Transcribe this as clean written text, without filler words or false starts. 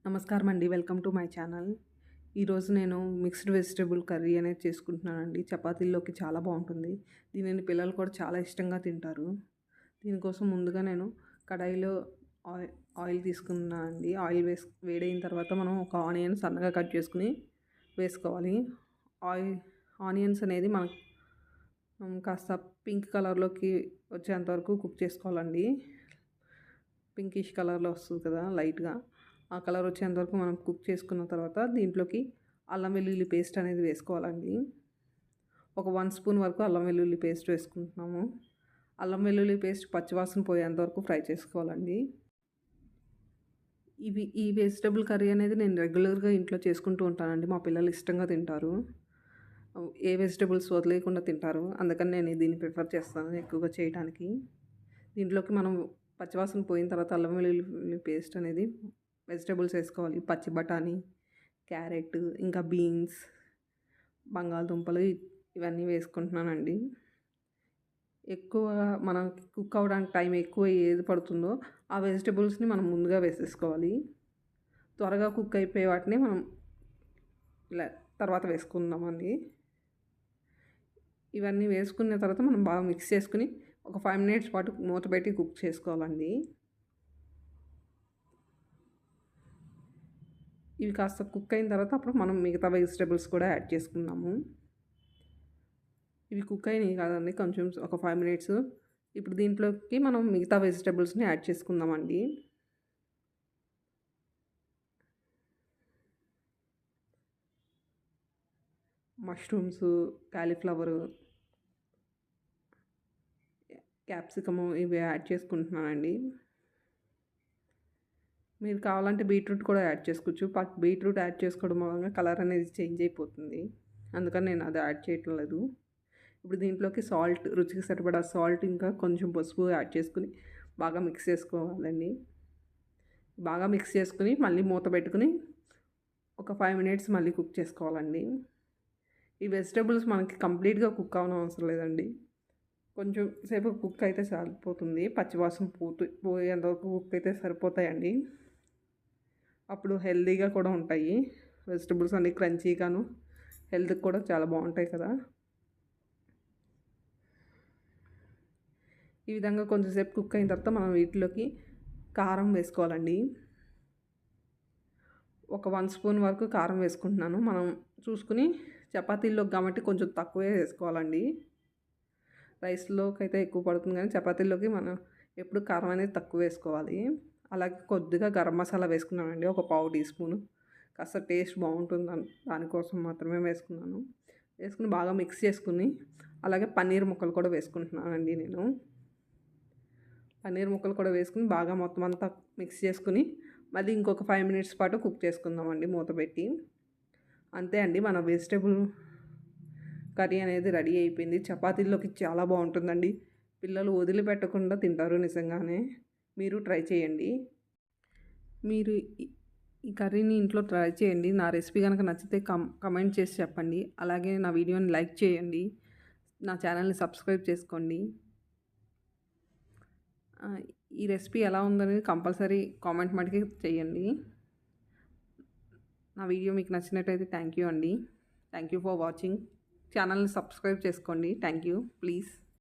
నమస్కారం అండి. Welcome to my channel. ఈరోజు నేను మిక్స్డ్ వెజిటబుల్ కర్రీ అనేది చేసుకుంటున్నానండి. చపాతీల్లోకి చాలా బావుంటుంది. దీనిని పిల్లలు కూడా చాలా ఇష్టంగా తింటారు. దీనికోసం ముందుగా నేను కడాయిలో ఆయి ఆయిల్ తీసుకున్నానండి. ఆయిల్ వేడైన తర్వాత మనం ఒక ఆనియన్ సన్నగా కట్ చేసుకొని వేసుకోవాలి. ఆయి ఆనియన్స్ అనేది కాస్త పింక్ కలర్‌లోకి వచ్చేంత వరకు కుక్ చేసుకోవాలండి. పింకిష్ కలర్‌లో వస్తుంది కదా! లైట్‌గా. ఆ కలర్ వచ్చేంత వరకు మనం కుక్ చేసుకున్న తర్వాత దీంట్లోకి అల్లం వెల్లుల్లి పేస్ట్ అనేది వేసుకోవాలండి. ఒక 1 స్పూన్ వరకు అల్లం వెల్లుల్లి పేస్ట్ వేసుకుంటున్నాము. అల్లం వెల్లుల్లి పేస్ట్ పచ్చివాసన పోయేంత వరకు ఫ్రై చేసుకోవాలండి. ఈ వెజిటబుల్ కర్రీ అనేది నేను రెగ్యులర్‌గా ఇంట్లో చేసుకుంటూ ఉంటానండి. మా పిల్లలు ఇష్టంగా తింటారు. ఏ వెజిటబుల్స్ వదిలేయకుండా తింటారు. అందుకని నేను దీన్ని ప్రిఫర్ చేస్తాను ఎక్కువగా చేయటానికి. దీంట్లోకి మనం పచ్చివాసన పోయిన తర్వాత అల్లం వెల్లుల్లి పేస్ట్ అనేది వెజిటబుల్స్ వేసుకోవాలి. పచ్చి బఠానీ, క్యారెట్, ఇంకా బీన్స్, బంగాళదుంపలు ఇవన్నీ వేసుకుంటున్నానండి. ఎక్కువ మనకి కుక్ అవ్వడానికి టైం ఎక్కువ ఏది పడుతుందో ఆ వెజిటబుల్స్ని మనం ముందుగా వేసేసుకోవాలి. త్వరగా కుక్ అయిపోయే వాటిని మనం ఇలా తర్వాత వేసుకుందామండి. ఇవన్నీ వేసుకున్న తర్వాత మనం బాగా మిక్స్ చేసుకుని ఒక 5 మినిట్స్ పాటు మూత పెట్టి కుక్ చేసుకోవాలండి. ఇవి కాస్త కుక్ అయిన తర్వాత అప్పుడు మనం మిగతా వెజిటబుల్స్ కూడా యాడ్ చేసుకుందాము. ఇవి కుక్ అయినాయి కదండి కొంచెం ఒక 5 మినిట్స్. ఇప్పుడు దీంట్లోకి మనం మిగతా వెజిటబుల్స్‌ని యాడ్ చేసుకుందామండి. మష్రూమ్స్, కాలీఫ్లవరు, క్యాప్సికము ఇవి యాడ్ చేసుకుంటున్నానండి. మీరు కావాలంటే బీట్రూట్ కూడా యాడ్ చేసుకోవచ్చు. బీట్రూట్ యాడ్ చేసుకోవడం మూలంగా కలర్ అనేది చేంజ్ అయిపోతుంది. అందుకని నేను అది యాడ్ చేయటం లేదు. ఇప్పుడు దీంట్లోకి రుచికి సరిపడా సాల్ట్ ఇంకా కొంచెం పసుపు యాడ్ చేసుకుని బాగా మిక్స్ చేసుకోవాలండి. బాగా మిక్స్ చేసుకుని మళ్ళీ మూత పెట్టుకుని ఒక 5 మినిట్స్ మళ్ళీ కుక్ చేసుకోవాలండి. ఈ వెజిటబుల్స్ మనకి కంప్లీట్‌గా కుక్ అవ్వనవసరం లేదండి. కొంచెం సేపు కుక్ అయితే సరిపోతుంది. పచ్చివాసన పోయేంత వరకు కుక్ అయితే సరిపోతాయండి. అప్పుడు హెల్తీగా కూడా ఉంటాయి. వెజిటబుల్స్ అన్నీ క్రంచీగాను హెల్త్‌కి కూడా చాలా బావుంటాయి కదా! ఈ విధంగా కొంచెం సేపు కుక్ అయిన తర్వాత మనం వీటిలోకి కారం వేసుకోవాలండి. ఒక 1 స్పూన్ వరకు కారం వేసుకుంటున్నాను. మనం చూసుకుని చపాతీల్లోకి కాబట్టి కొంచెం తక్కువే వేసుకోవాలండి. రైస్‌లోకి అయితే ఎక్కువ పడుతుంది కానీ చపాతీల్లోకి మనం ఎప్పుడు కారం అనేది తక్కువ వేసుకోవాలి. అలాగే కొద్దిగా గరం మసాలా వేసుకున్నానండి. ఒక పావు టీ స్పూను. కాస్త టేస్ట్ బావుంటుందని దానికోసం మాత్రమే వేసుకున్నాను. వేసుకుని బాగా మిక్స్ చేసుకుని అలాగే పన్నీర్ ముక్కలు కూడా వేసుకుంటున్నానండి నేను. పన్నీర్ ముక్కలు కూడా వేసుకుని బాగా మొత్తం అంతా మిక్స్ చేసుకుని మళ్ళీ ఇంకొక 5 మినిట్స్ పాటు కుక్ చేసుకుందామండి మూత పెట్టి. అంతే అండి మన వెజిటబుల్ కర్రీ అనేది రెడీ అయిపోయింది. చపాతీల్లోకి చాలా బావుంటుందండి. పిల్లలు వదిలిపెట్టకుండా తింటారు నిజంగానే. మీరు ట్రై చేయండి. మీరు ఈ కర్రీని ఇంట్లో ట్రై చేయండి. నా రెసిపీ గనక నచ్చితే కమెంట్ చేసి చెప్పండి. అలాగే నా వీడియోని లైక్ చేయండి. నా ఛానల్‌ని సబ్స్క్రైబ్ చేసుకోండి. ఈ రెసిపీ ఎలా ఉందనేది కంపల్సరీ కామెంట్ మటుకి చేయండి. నా వీడియో మీకు నచ్చినట్టయితే థ్యాంక్ యూ అండి. Thank you for watching. ఛానల్‌ని సబ్స్క్రైబ్ చేసుకోండి. Thank you. ప్లీజ్.